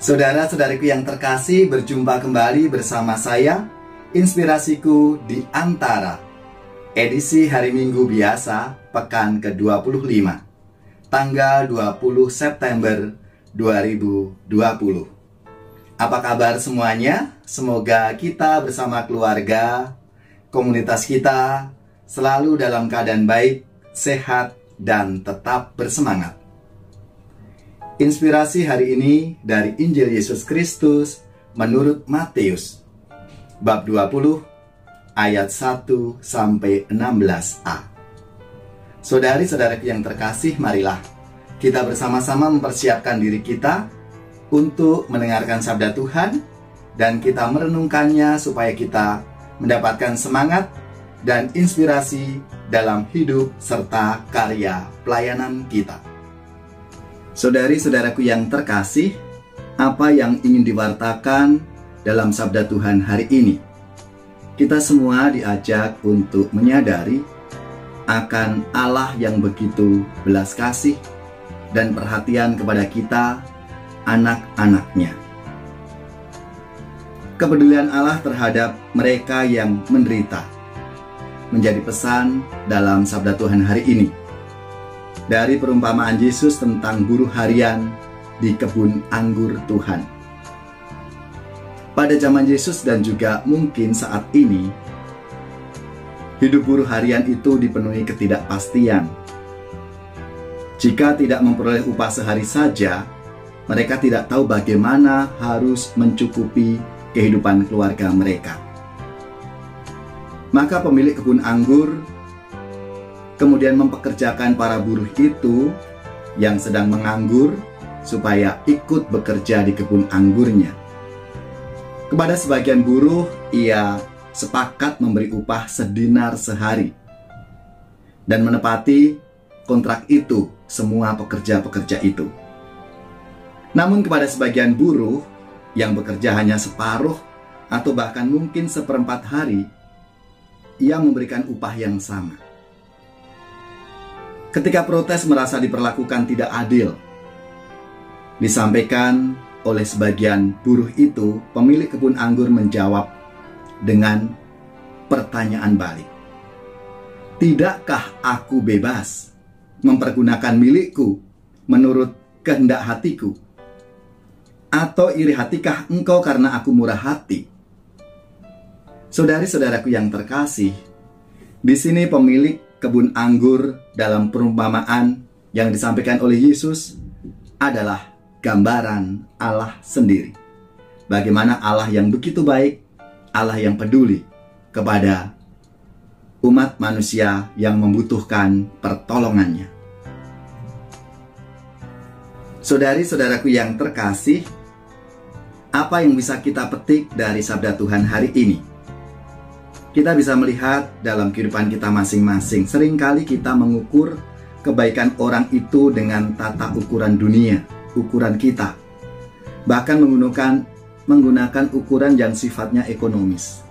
Saudara-saudariku yang terkasih, berjumpa kembali bersama saya, Inspirasiku di Antara, edisi hari Minggu biasa, pekan ke-25, tanggal 20 September 2020. Apa kabar semuanya? Semoga kita bersama keluarga, komunitas kita, selalu dalam keadaan baik, sehat, dan tetap bersemangat. Inspirasi hari ini dari Injil Yesus Kristus menurut Matius, bab 20, ayat 1-16a. Saudari-saudaraku yang terkasih, marilah kita bersama-sama mempersiapkan diri kita untuk mendengarkan sabda Tuhan, dan kita merenungkannya supaya kita mendapatkan semangat dan inspirasi dalam hidup serta karya pelayanan kita. Saudari-saudaraku yang terkasih, apa yang ingin diwartakan dalam sabda Tuhan hari ini? Kita semua diajak untuk menyadari akan Allah yang begitu belas kasih dan perhatian kepada kita, anak-anaknya. Kepedulian Allah terhadap mereka yang menderita menjadi pesan dalam sabda Tuhan hari ini. Dari perumpamaan Yesus tentang buruh harian di kebun anggur Tuhan. Pada zaman Yesus dan juga mungkin saat ini, hidup buruh harian itu dipenuhi ketidakpastian. Jika tidak memperoleh upah sehari saja, mereka tidak tahu bagaimana harus mencukupi kehidupan keluarga mereka. Maka pemilik kebun anggur kemudian mempekerjakan para buruh itu yang sedang menganggur supaya ikut bekerja di kebun anggurnya. Kepada sebagian buruh, ia sepakat memberi upah sedinar sehari dan menepati kontrak itu semua pekerja-pekerja itu. Namun kepada sebagian buruh yang bekerja hanya separuh atau bahkan mungkin seperempat hari, ia memberikan upah yang sama. Ketika protes merasa diperlakukan tidak adil, disampaikan oleh sebagian buruh itu, pemilik kebun anggur menjawab dengan pertanyaan balik. Tidakkah aku bebas mempergunakan milikku menurut kehendak hatiku? Atau iri hatikah engkau karena aku murah hati? Saudari-saudaraku yang terkasih, di sini pemilik kebun anggur dalam perumpamaan yang disampaikan oleh Yesus adalah gambaran Allah sendiri. Bagaimana Allah yang begitu baik, Allah yang peduli kepada umat manusia yang membutuhkan pertolongannya. Saudari-saudaraku yang terkasih, apa yang bisa kita petik dari sabda Tuhan hari ini? Kita bisa melihat dalam kehidupan kita masing-masing. Seringkali kita mengukur kebaikan orang itu dengan tata ukuran dunia, ukuran kita. Bahkan menggunakan ukuran yang sifatnya ekonomis.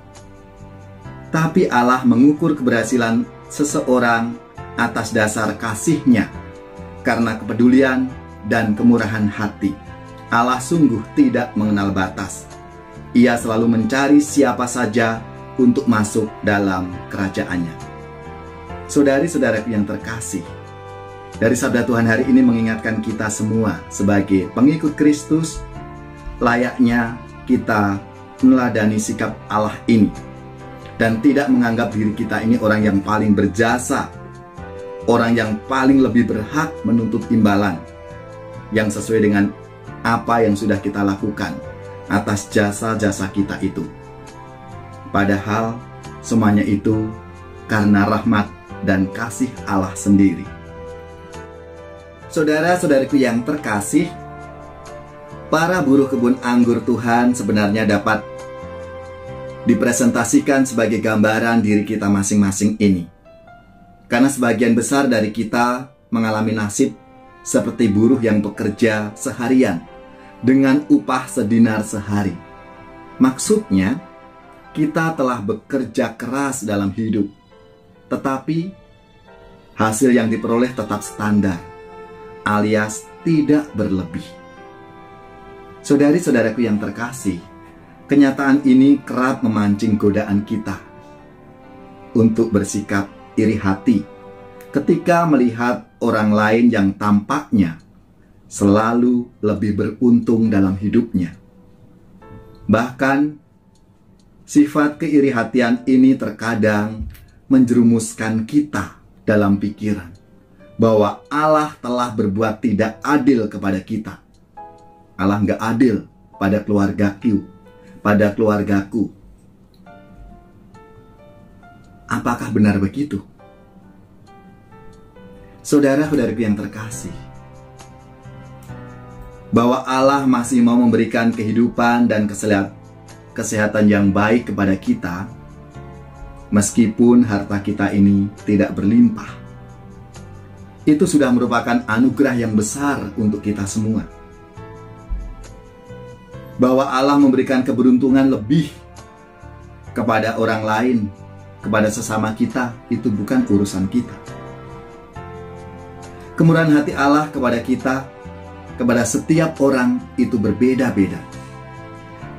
Tapi Allah mengukur keberhasilan seseorang atas dasar kasih-Nya karena kepedulian dan kemurahan hati. Allah sungguh tidak mengenal batas. Ia selalu mencari siapa saja untuk masuk dalam kerajaan-Nya. Saudari-saudaraku yang terkasih, dari sabda Tuhan hari ini mengingatkan kita semua sebagai pengikut Kristus, layaknya kita meneladani sikap Allah ini dan tidak menganggap diri kita ini orang yang paling berjasa, orang yang paling lebih berhak menuntut imbalan yang sesuai dengan apa yang sudah kita lakukan atas jasa-jasa kita itu. Padahal semuanya itu karena rahmat dan kasih Allah sendiri. Saudara-saudariku yang terkasih, para buruh kebun anggur Tuhan sebenarnya dapat dipresentasikan sebagai gambaran diri kita masing-masing ini. Karena sebagian besar dari kita mengalami nasib seperti buruh yang bekerja seharian dengan upah sedinar sehari. Maksudnya, kita telah bekerja keras dalam hidup, tetapi hasil yang diperoleh tetap standar, alias tidak berlebih. Saudari-saudaraku yang terkasih, kenyataan ini kerap memancing godaan kita untuk bersikap iri hati ketika melihat orang lain yang tampaknya selalu lebih beruntung dalam hidupnya. Bahkan, sifat keirihatian ini terkadang menjerumuskan kita dalam pikiran bahwa Allah telah berbuat tidak adil kepada kita. Allah nggak adil pada keluargaku. Apakah benar begitu? Saudara-saudariku yang terkasih, bahwa Allah masih mau memberikan kehidupan dan kesehatan yang baik kepada kita, meskipun harta kita ini tidak berlimpah. Itu sudah merupakan anugerah yang besar untuk kita semua. Bahwa Allah memberikan keberuntungan lebih kepada orang lain, kepada sesama kita, itu bukan urusan kita. Kemurahan hati Allah kepada kita, kepada setiap orang itu berbeda-beda.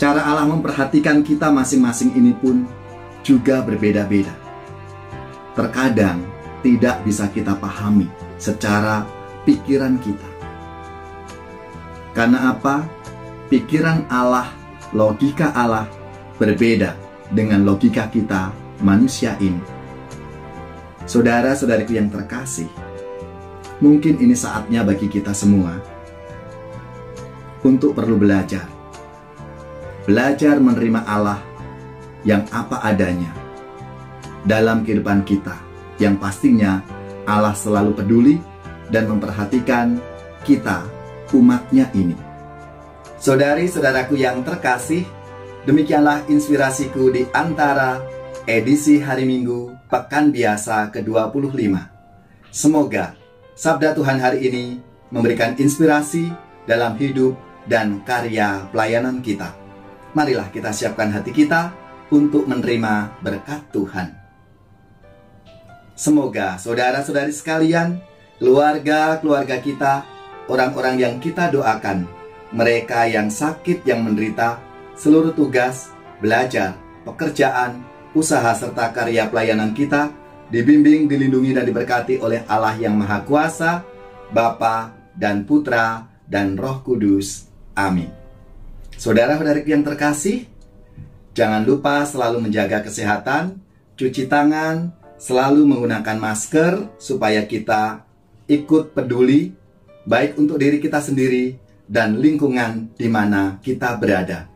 Cara Allah memperhatikan kita masing-masing ini pun juga berbeda-beda. Terkadang tidak bisa kita pahami secara pikiran kita. Karena apa? Pikiran Allah, logika Allah berbeda dengan logika kita manusia ini. Saudara-saudariku yang terkasih, mungkin ini saatnya bagi kita semua untuk perlu belajar menerima Allah yang apa adanya dalam kehidupan kita, yang pastinya Allah selalu peduli dan memperhatikan kita, umatnya ini. Saudari-saudaraku yang terkasih, demikianlah inspirasiku di antara edisi hari Minggu Pekan Biasa ke-25. Semoga Sabda Tuhan hari ini memberikan inspirasi dalam hidup dan karya pelayanan kita. Marilah kita siapkan hati kita untuk menerima berkat Tuhan. Semoga saudara-saudari sekalian, keluarga-keluarga kita, orang-orang yang kita doakan, mereka yang sakit, yang menderita, seluruh tugas, belajar, pekerjaan, usaha serta karya pelayanan kita dibimbing, dilindungi dan diberkati oleh Allah yang Maha Kuasa, Bapa dan Putra dan Roh Kudus. Amin. Saudara-saudariku yang terkasih, jangan lupa selalu menjaga kesehatan, cuci tangan, selalu menggunakan masker supaya kita ikut peduli baik untuk diri kita sendiri dan lingkungan di mana kita berada.